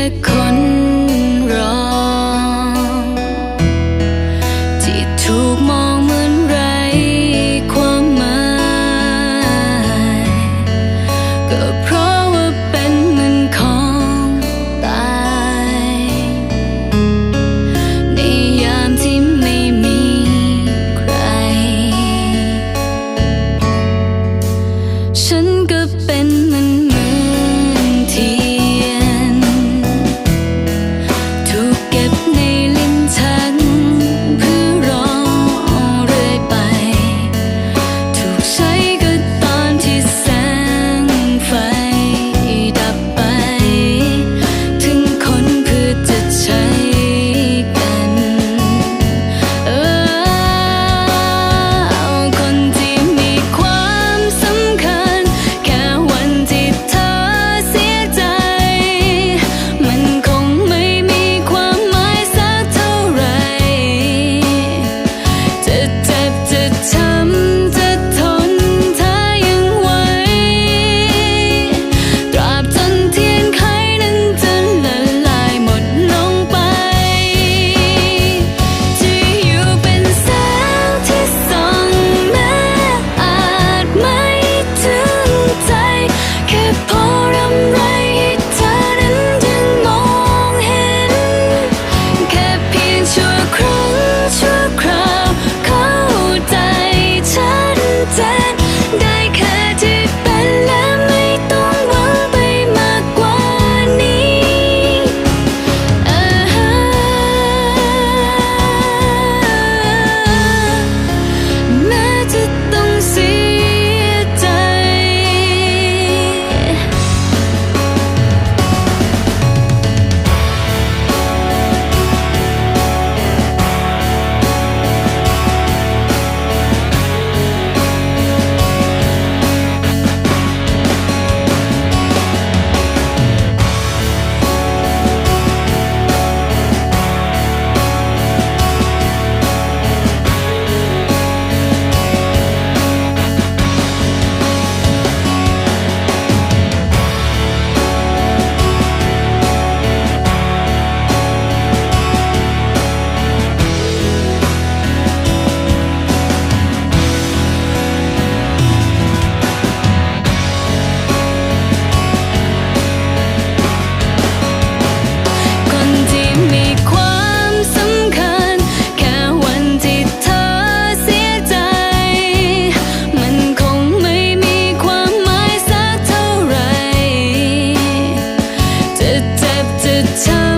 ค่คนรอที่ถูกมองเหมือนไร้ความหมายก็เพราะว่าเป็นเหมือนของตายในยามที่ไม่มีใครฉันก็เป็นเหมือนเทียนถูกเก็บในลิ้นชักเพื่อรอเรื่อยไปถูกใช้ก็ตอนที่แสงไฟดับไปถึงคนเพื่อจะใช้กันคนที่มีความสำคัญแค่วันที่เธอเสียใจมันคงไม่มีความหมายสักเท่าไหร่จะเจ็บจะช้ำจะทนถ้ายังไหวตราบจนเทียนไขนั้นจะละลายหมดลงไปที่อยู่เป็นแสงที่ส่องแม้อาจไม่ถึงใจแค่พอรำไรให้เธอนั้นยังมองเห็นแค่เพียงชั่วครั้งชั่วคราวเข้าใจชัดเจนได้แค่ที่เป็นและไม่ต้องหวังไปมากกว่านี้แม้จะต้องเสียใจคนที่มีความสำคัญแค่วันที่เธอเสียใจมันคงไม่มีความหมายสักเท่าไหร่จะเจ็บจะช้